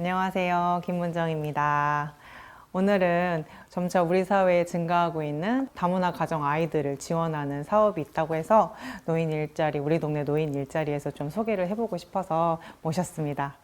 안녕하세요. 김문정입니다. 오늘은 점차 우리 사회에 증가하고 있는 다문화 가정 아이들을 지원하는 사업이 있다고 해서 노인 일자리, 우리 동네 노인 일자리에서 좀 소개를 해보고 싶어서 모셨습니다.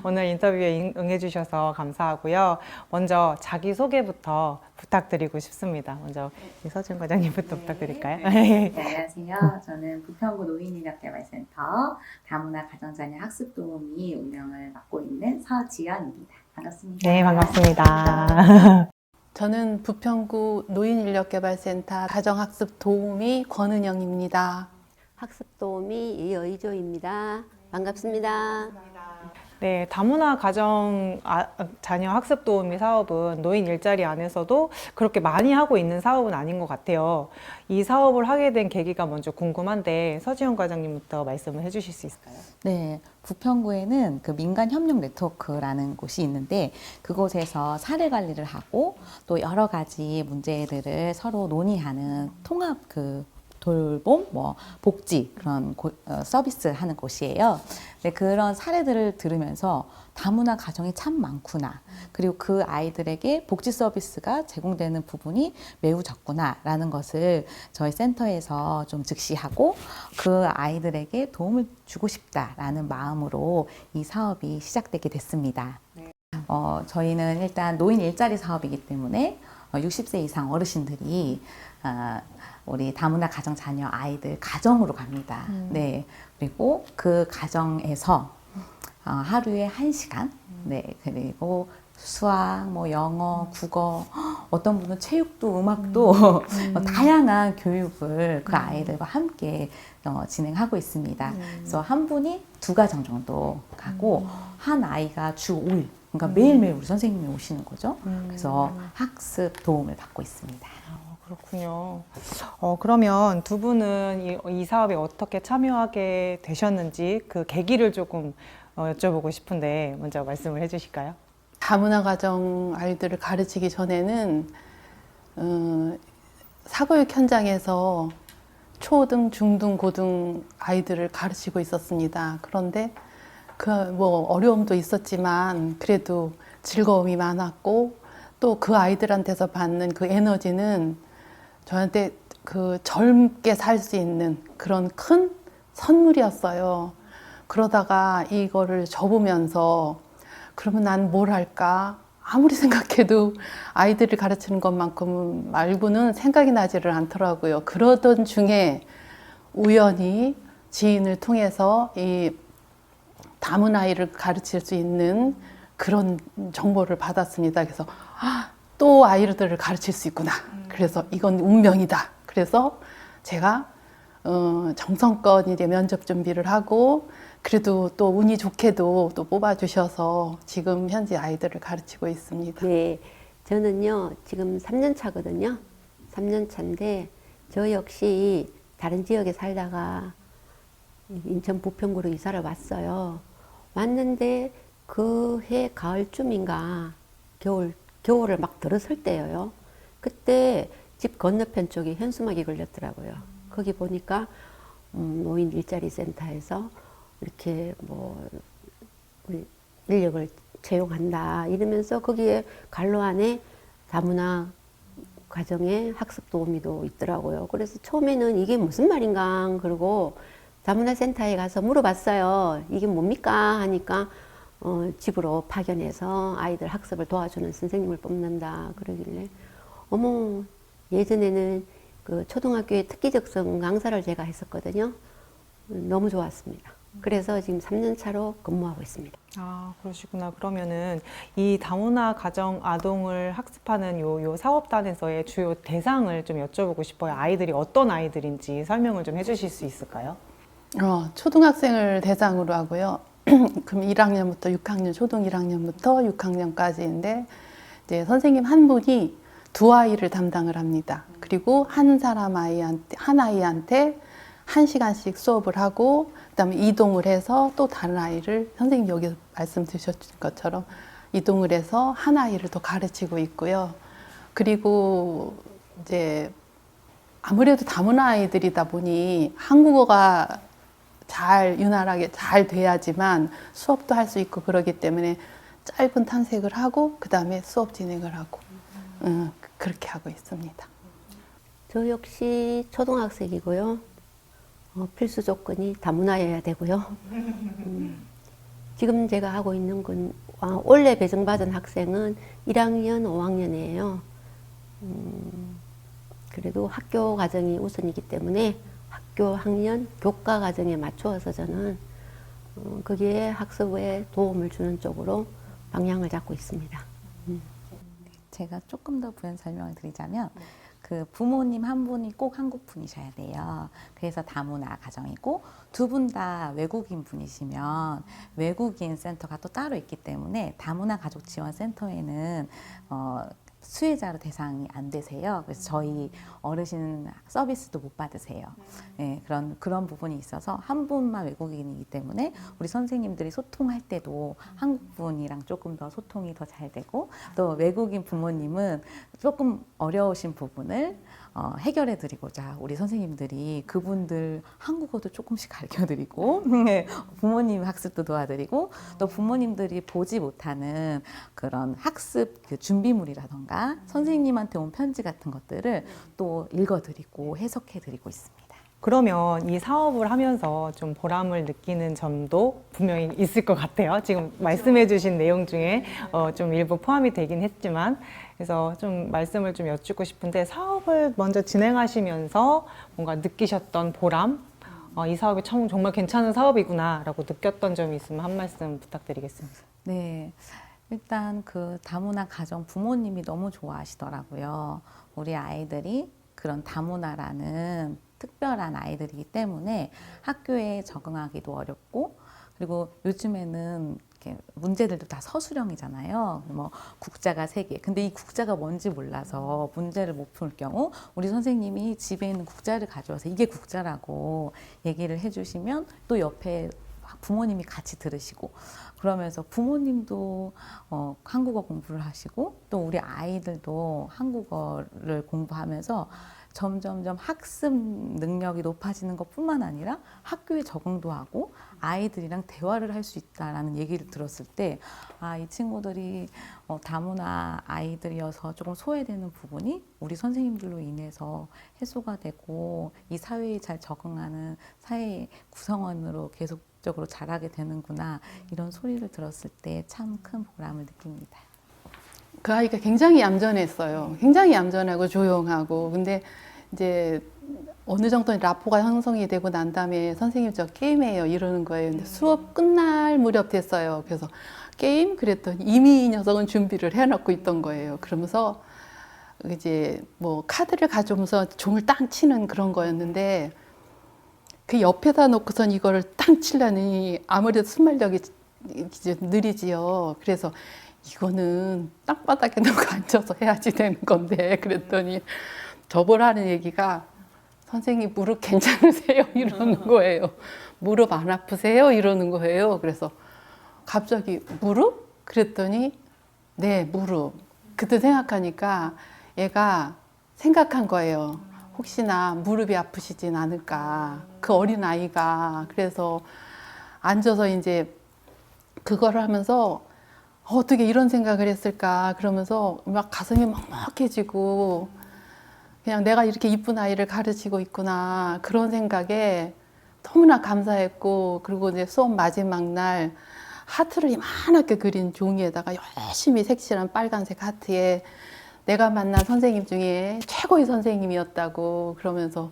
오늘 인터뷰에 응해주셔서 감사하고요. 먼저 자기소개부터 부탁드리고 싶습니다. 먼저 이서준 과장님부터 부탁드릴까요? 네, 안녕하세요. 저는 부평구 노인인력개발센터 다문화 가정자녀 학습도우미 운영을 맡고 있는 서지연입니다. 반갑습니다. 네, 반갑습니다. 저는 부평구 노인인력개발센터 가정학습 도우미 권은영입니다. 학습도우미 이의조입니다. 반갑습니다. 네, 다문화 가정 자녀 학습 도우미 사업은 노인 일자리 안에서도 그렇게 많이 하고 있는 사업은 아닌 것 같아요. 이 사업을 하게 된 계기가 먼저 궁금한데 서지현 과장님부터 말씀을 해주실 수 있을까요? 네, 부평구에는 그 민간 협력 네트워크라는 곳이 있는데 그곳에서 사례 관리를 하고 또 여러 가지 문제들을 서로 논의하는 통합 돌봄, 복지 그런 서비스 하는 곳이에요. 네, 그런 사례들을 들으면서 다문화 가정이 참 많구나. 그리고 그 아이들에게 복지 서비스가 제공되는 부분이 매우 적구나라는 것을 저희 센터에서 좀 즉시하고 그 아이들에게 도움을 주고 싶다라는 마음으로 이 사업이 시작되게 됐습니다. 저희는 일단 노인 일자리 사업이기 때문에 60세 이상 어르신들이 우리 다문화 가정 자녀 아이들 가정으로 갑니다. 네. 그리고 그 가정에서 하루에 1시간, 네. 그리고 수학, 영어, 국어, 어떤 분은 체육도 음악도 다양한 교육을 그 아이들과 함께 진행하고 있습니다. 그래서 한 분이 2가정 정도 가고 한 아이가 주 5일, 그러니까 매일매일 우리 선생님이 오시는 거죠. 그래서 학습 도움을 받고 있습니다. 그렇군요. 그러면 두 분은 이 사업에 어떻게 참여하게 되셨는지 그 계기를 조금 여쭤보고 싶은데 먼저 말씀을 해주실까요? 다문화 가정 아이들을 가르치기 전에는 사교육 현장에서 초등, 중등, 고등 아이들을 가르치고 있었습니다. 그런데 어려움도 있었지만 그래도 즐거움이 많았고 또 그 아이들한테서 받는 그 에너지는 저한테 그 젊게 살 수 있는 그런 큰 선물이었어요. 그러다가 이거를 접으면서 그러면 난 뭘 할까? 아무리 생각해도 아이들을 가르치는 것만큼 말고는 생각이 나지를 않더라고요. 그러던 중에 우연히 지인을 통해서 이 다문아이를 가르칠 수 있는 그런 정보를 받았습니다. 그래서 또 아이들을 가르칠 수 있구나. 그래서 이건 운명이다. 그래서 제가 정성껏 이제 면접 준비를 하고 그래도 또 운이 좋게도 또 뽑아주셔서 지금 현재 아이들을 가르치고 있습니다. 네, 저는요 지금 3년 차거든요. 3년 차인데 저 역시 다른 지역에 살다가 인천 부평구로 이사를 왔어요. 왔는데 그 해 가을쯤인가 겨울을 막 들어설 때예요. 그때 집 건너편 쪽에 현수막이 걸렸더라고요. 거기 보니까 노인 일자리 센터에서 이렇게 인력을 채용한다 이러면서 거기에 갈로 안에 다문화 가정의 학습 도우미도 있더라고요. 그래서 처음에는 이게 무슨 말인가 그러고 다문화 센터에 가서 물어봤어요. 이게 뭡니까 하니까 집으로 파견해서 아이들 학습을 도와주는 선생님을 뽑는다 그러길래 어머, 예전에는 그 초등학교에 특기적성 강사를 제가 했었거든요. 너무 좋았습니다. 그래서 지금 3년 차로 근무하고 있습니다. 그러시구나. 그러면은 이 다문화 가정 아동을 학습하는 요 사업단에서의 주요 대상을 좀 여쭤보고 싶어요. 아이들이 어떤 아이들인지 설명을 좀 해주실 수 있을까요? 초등학생을 대상으로 하고요. 그럼 1학년부터 6학년, 초등 1학년부터 6학년까지인데 이제 선생님 한 분이 2아이를 담당을 합니다. 그리고 한 아이한테 1시간씩 수업을 하고 그다음에 이동을 해서 또 다른 아이를 선생님 여기서 말씀 드렸던 것처럼 이동을 해서 한 아이를 더 가르치고 있고요. 그리고 이제 아무래도 다문화 아이들이다 보니 한국어가 잘 윤활하게 잘 돼야지만 수업도 할 수 있고 그러기 때문에 짧은 탐색을 하고 그 다음에 수업 진행을 하고 그렇게 하고 있습니다. 저 역시 초등학생이고요. 필수 조건이 다문화여야 되고요. 지금 제가 하고 있는 건 원래 배정받은 학생은 1학년, 5학년이에요. 그래도 학교 과정이 우선이기 때문에 학교 학년 교과 과정에 맞추어서 저는 거기에 학습에 도움을 주는 쪽으로 방향을 잡고 있습니다. 제가 조금 더 부연 설명을 드리자면 그 부모님 한 분이 꼭 한국 분이셔야 돼요. 그래서 다문화 가정이고 두 분 다 외국인 분이시면 외국인 센터가 또 따로 있기 때문에 다문화 가족 지원 센터에는 수혜자로 대상이 안 되세요. 그래서 저희 어르신 서비스도 못 받으세요. 네, 그런 부분이 있어서 한 분만 외국인이기 때문에 우리 선생님들이 소통할 때도 한국 분이랑 조금 더 소통이 더 잘 되고 또 외국인 부모님은 조금 어려우신 부분을 해결해 드리고자 우리 선생님들이 그분들 한국어도 조금씩 가르쳐 드리고 부모님 학습도 도와드리고 또 부모님들이 보지 못하는 그런 학습 그 준비물이라던가 선생님한테 온 편지 같은 것들을 또 읽어 드리고 해석해 드리고 있습니다. 그러면 이 사업을 하면서 좀 보람을 느끼는 점도 분명히 있을 것 같아요. 지금 말씀해 주신 내용 중에 좀 일부 포함이 되긴 했지만 그래서 좀 말씀을 좀 여쭙고 싶은데 사업을 먼저 진행하시면서 뭔가 느끼셨던 보람, 이 사업이 참 정말 괜찮은 사업이구나 라고 느꼈던 점이 있으면 한 말씀 부탁드리겠습니다. 네. 일단 그 다문화 가정 부모님이 너무 좋아하시더라고요. 우리 아이들이 그런 다문화라는 특별한 아이들이기 때문에 학교에 적응하기도 어렵고 그리고 요즘에는 이렇게 문제들도 다 서술형이잖아요. 뭐 국자가 3개. 근데 이 국자가 뭔지 몰라서 문제를 못 풀 경우 우리 선생님이 집에 있는 국자를 가져와서 이게 국자라고 얘기를 해주시면 또 옆에 부모님이 같이 들으시고 그러면서 부모님도 한국어 공부를 하시고 또 우리 아이들도 한국어를 공부하면서 점점점 학습 능력이 높아지는 것뿐만 아니라 학교에 적응도 하고 아이들이랑 대화를 할 수 있다라는 얘기를 들었을 때 이 친구들이 다문화 아이들이어서 조금 소외되는 부분이 우리 선생님들로 인해서 해소가 되고 이 사회에 잘 적응하는 사회 구성원으로 계속적으로 자라게 되는구나 이런 소리를 들었을 때 참 큰 보람을 느낍니다. 그 아이가 굉장히 얌전했어요. 굉장히 얌전하고 조용하고. 근데 이제 어느 정도 라포가 형성이 되고 난 다음에 선생님 저 게임해요 이러는 거예요. 근데 수업 끝날 무렵 됐어요. 그래서 게임? 그랬더니 이미 이 녀석은 준비를 해놓고 있던 거예요. 그러면서 이제 뭐 카드를 가져오면서 종을 땅 치는 그런 거였는데 그 옆에다 놓고선 이거를 땅 치려니 아무래도 순발력이 이제 느리지요. 그래서 이거는 땅바닥에 놓고 앉아서 해야지 되는 건데 그랬더니 저보라는 얘기가 선생님 무릎 괜찮으세요? 이러는 거예요. 무릎 안 아프세요? 이러는 거예요. 그래서 갑자기 무릎? 그랬더니 네, 무릎. 그때 생각하니까 얘가 생각한 거예요. 혹시나 무릎이 아프시진 않을까. 그 어린 아이가. 그래서 앉아서 이제 그걸 하면서 어떻게 이런 생각을 했을까. 그러면서 막 가슴이 먹먹해지고 그냥 내가 이렇게 이쁜 아이를 가르치고 있구나. 그런 생각에 너무나 감사했고 그리고 이제 수업 마지막 날 하트를 이만하게 그린 종이에다가 열심히 색칠한 빨간색 하트에 내가 만난 선생님 중에 최고의 선생님이었다고 그러면서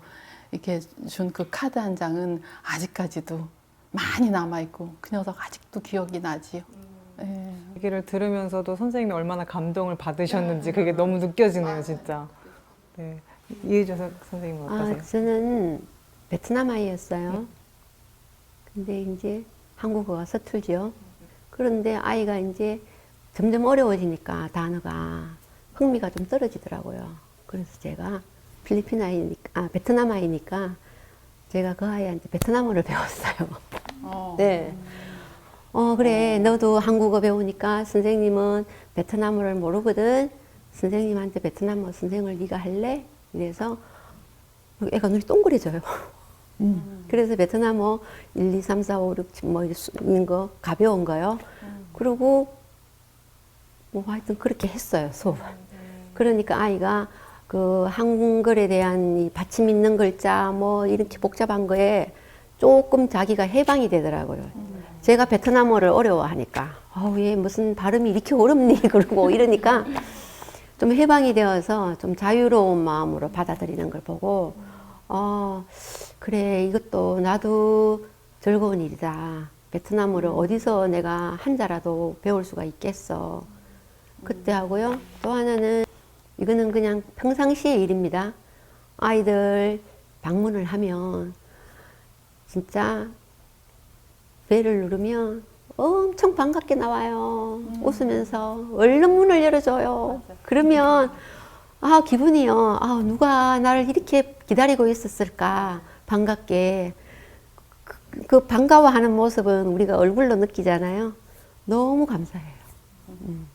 이렇게 준 그 카드 한 장은 아직까지도 많이 남아있고 그 녀석 아직도 기억이 나지요. 네. 얘기를 들으면서도 선생님이 얼마나 감동을 받으셨는지 그게 너무 느껴지네요, 진짜. 네. 이혜주 선생님은 어떠세요? 저는 베트남 아이였어요. 근데 이제 한국어가 서툴죠. 그런데 아이가 이제 점점 어려워지니까 단어가 흥미가 좀 떨어지더라고요. 그래서 제가 필리핀 아이니까, 베트남 아이니까 제가 그 아이한테 베트남어를 배웠어요. 네. 그래, 너도 한국어 배우니까 선생님은 베트남어를 모르거든. 선생님한테 베트남어 선생을 네가 할래? 이래서 애가 눈이 동그래져요. 그래서 베트남어 1, 2, 3, 4, 5, 6, 7, 뭐 이런 거 가벼운 거요. 그리고 뭐 하여튼 그렇게 했어요, 수업을. 그러니까 아이가 그 한글에 대한 이 받침 있는 글자 뭐 이렇게 복잡한 거에 조금 자기가 해방이 되더라고요. 제가 베트남어를 어려워하니까 얘 무슨 발음이 이렇게 어렵니 그러고 이러니까 좀 해방이 되어서 좀 자유로운 마음으로 받아들이는 걸 보고 그래 이것도 나도 즐거운 일이다. 베트남어를 어디서 내가 한자라도 배울 수가 있겠어. 그때 하고요. 또 하나는 이거는 그냥 평상시의 일입니다. 아이들 방문을 하면 진짜 배를 누르면 엄청 반갑게 나와요. 웃으면서 얼른 문을 열어줘요. 그러면 기분이요. 누가 나를 이렇게 기다리고 있었을까. 반갑게. 그 반가워하는 모습은 우리가 얼굴로 느끼잖아요. 너무 감사해요.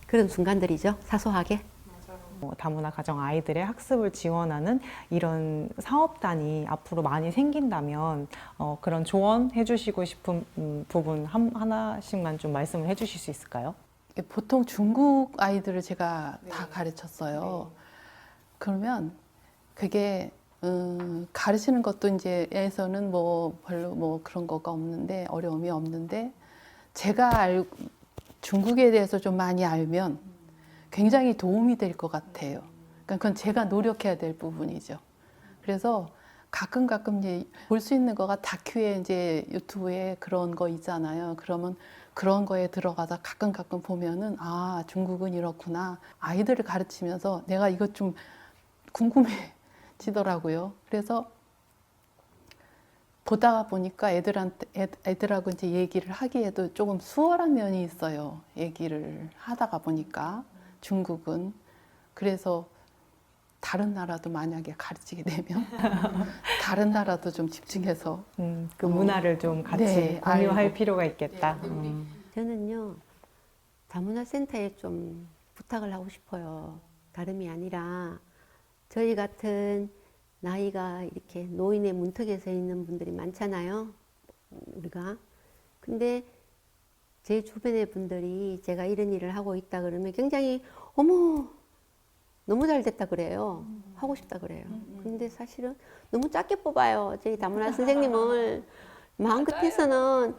그런 순간들이죠. 사소하게. 다문화 가정 아이들의 학습을 지원하는 이런 사업단이 앞으로 많이 생긴다면 그런 조언해 주시고 싶은 부분 하나씩만 좀 말씀을 해 주실 수 있을까요? 보통 중국 아이들을 제가 다 가르쳤어요. 그러면 그게 가르치는 것도 이제 에서는 뭐 별로 뭐 그런 거가 없는데 어려움이 없는데 제가 중국에 대해서 좀 많이 알면 굉장히 도움이 될 것 같아요. 그러니까 그건 제가 노력해야 될 부분이죠. 그래서 가끔 이제 볼 수 있는 거가 다큐에 이제 유튜브에 그런 거 있잖아요. 그러면 그런 거에 들어가서 가끔 보면은 중국은 이렇구나. 아이들을 가르치면서 내가 이것 좀 궁금해지더라고요. 그래서 보다가 보니까 애들하고 이제 얘기를 하기에도 조금 수월한 면이 있어요. 얘기를 하다가 보니까 중국은. 그래서 다른 나라도 만약에 가르치게 되면 다른 나라도 좀 집중해서 그 문화를 좀 같이 공유할 알고. 필요가 있겠다. 저는요, 다문화센터에 좀 부탁을 하고 싶어요. 다름이 아니라 저희 같은 나이가 이렇게 노인의 문턱에 서 있는 분들이 많잖아요. 우리가. 근데 제 주변의 분들이 제가 이런 일을 하고 있다 그러면 굉장히 어머 너무 잘 됐다 그래요. 하고 싶다 그래요. 근데 사실은 너무 작게 뽑아요. 저희 다문화 선생님을 마음 끝에서는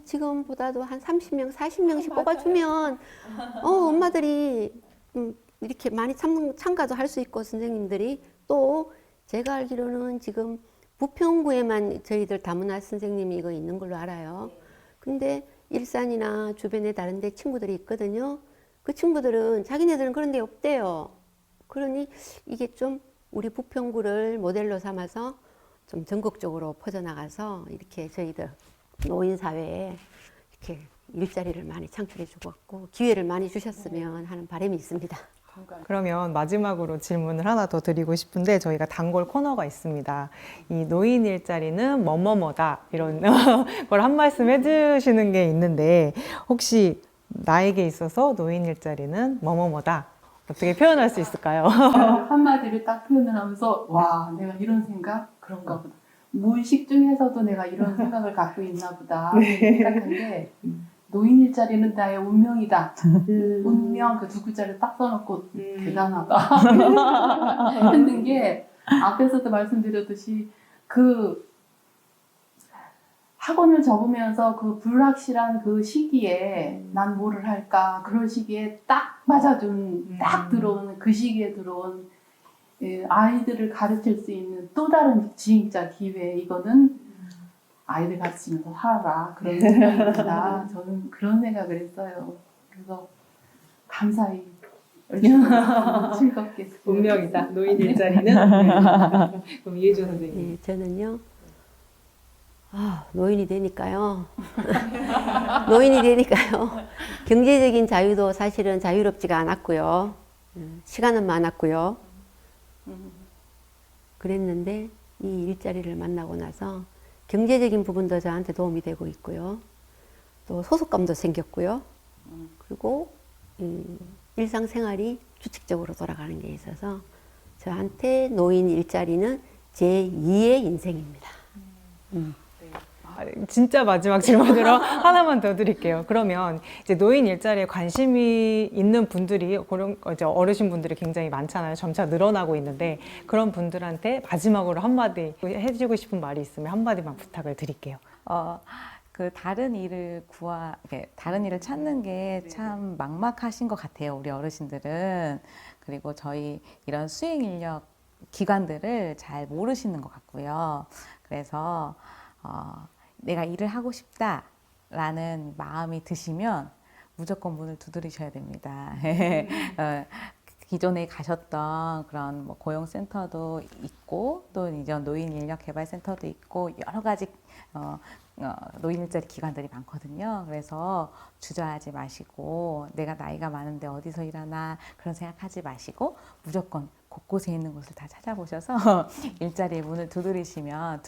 지금보다도 한 30명, 40명씩 뽑아주면 엄마들이 이렇게 많이 참가도 할 수 있고 선생님들이 또 제가 알기로는 지금 부평구에만 저희들 다문화 선생님이 이거 있는 걸로 알아요. 근데 일산이나 주변에 다른 데 친구들이 있거든요. 그 친구들은 자기네들은 그런 데 없대요. 그러니 이게 좀 우리 부평구를 모델로 삼아서 좀 전국적으로 퍼져나가서 이렇게 저희들 노인사회에 이렇게 일자리를 많이 창출해 주고 기회를 많이 주셨으면 하는 바람이 있습니다. 그러면 마지막으로 질문을 하나 더 드리고 싶은데 저희가 단골 코너가 있습니다. 이 노인 일자리는 뭐뭐뭐다 이런 걸 한 말씀 해주시는 게 있는데 혹시 나에게 있어서 노인 일자리는 뭐뭐뭐다 어떻게 표현할 수 있을까요? 한마디를 딱 표현을 하면서 와 내가 이런 생각? 그런가 보다. 무의식 중에서도 내가 이런 생각을 갖고 있나 보다 생각한 게 노인 일자리는 나의 운명이다. 운명 그 두 글자를 딱 써놓고 대단하다 했는 게 앞에서도 말씀드렸듯이 그 학원을 접으면서 그 불확실한 그 시기에 난 뭐를 할까 그런 시기에 딱 맞아준 딱 들어오는 그 시기에 들어온 아이들을 가르칠 수 있는 또 다른 진짜 기회 이거는 아이들 가르치면서 살아라 그런 생각입니다. 저는 그런 생각을 했어요. 그래서 감사히 열심히 즐겁게 운명이다. 노인 일자리는 그럼 이혜주 선생님. 네, 저는요. 노인이 되니까요. 노인이 되니까요. 경제적인 자유도 사실은 자유롭지가 않았고요. 시간은 많았고요. 그랬는데 이 일자리를 만나고 나서 경제적인 부분도 저한테 도움이 되고 있고요. 또 소속감도 생겼고요. 그리고 일상생활이 규칙적으로 돌아가는 게 있어서 저한테 노인 일자리는 제2의 인생입니다. 진짜 마지막 질문으로 하나만 더 드릴게요. 그러면 이제 노인 일자리에 관심이 있는 분들이 이제 어르신 분들이 굉장히 많잖아요. 점차 늘어나고 있는데 그런 분들한테 마지막으로 한마디 해주고 싶은 말이 있으면 한마디만 부탁을 드릴게요. 그 다른 일을 다른 일을 찾는 게 참 막막하신 것 같아요. 우리 어르신들은. 그리고 저희 이런 수행 인력 기관들을 잘 모르시는 것 같고요. 그래서 내가 일을 하고 싶다라는 마음이 드시면 무조건 문을 두드리셔야 됩니다. 기존에 가셨던 그런 뭐 고용센터도 있고 또 이제 노인인력개발센터도 있고 여러 가지 노인 일자리 기관들이 많거든요. 그래서 주저하지 마시고 내가 나이가 많은데 어디서 일하나 그런 생각하지 마시고 무조건 곳곳에 있는 곳을 다 찾아보셔서 일자리의 문을 두드리시면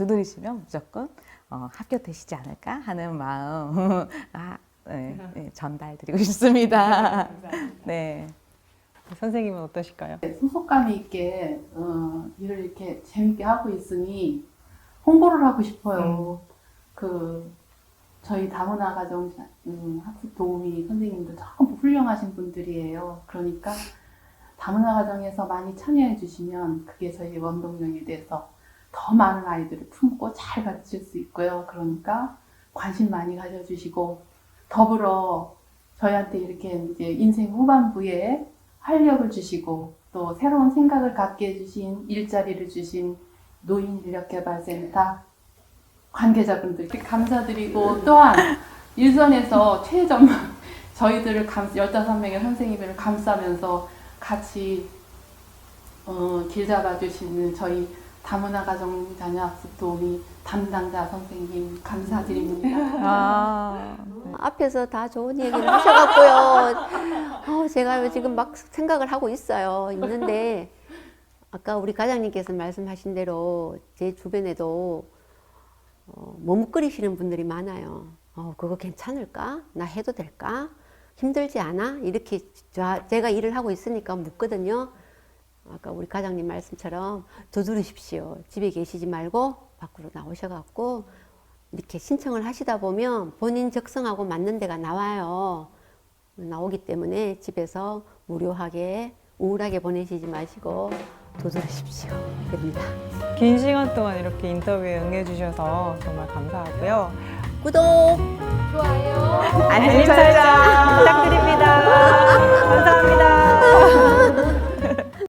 무조건 합격되시지 않을까 하는 마음 전달드리고 싶습니다. 네. 선생님은 어떠실까요? 소속감이 있게 일을 이렇게 재밌게 하고 있으니 홍보를 하고 싶어요. 저희 다문화 가정 학습 도우미 선생님들 참 훌륭하신 분들이에요. 그러니까 다문화 가정에서 많이 참여해 주시면 그게 저희 원동력이 돼서 더 많은 아이들을 품고 잘 가르칠 수 있고요. 그러니까 관심 많이 가져주시고 더불어 저희한테 이렇게 이제 인생 후반부에 활력을 주시고 또 새로운 생각을 갖게 해주신 일자리를 주신 노인인력개발센터 관계자분들께 감사드리고 또한 일선에서 최전망 저희들을 15명의 선생님을 감싸면서 같이 길 잡아주시는 저희 다문화 가정 자녀 학습 도우미 담당자 선생님 감사드립니다. 앞에서 다 좋은 얘기를 하셔갖고요. 제가 지금 막 생각을 하고 있는데 아까 우리 과장님께서 말씀하신 대로 제 주변에도 머뭇거리시는 분들이 많아요. 그거 괜찮을까? 나 해도 될까? 힘들지 않아? 이렇게 제가 일을 하고 있으니까 묻거든요. 아까 우리 과장님 말씀처럼 두드리십시오. 집에 계시지 말고 밖으로 나오셔갖고 이렇게 신청을 하시다 보면 본인 적성하고 맞는 데가 나오기 때문에 집에서 무료하게 우울하게 보내시지 마시고 두드리십시오. 됩니다. 긴 시간 동안 이렇게 인터뷰에 응해주셔서 정말 감사하고요. 구독! 알림 설정 부탁드립니다. 감사합니다.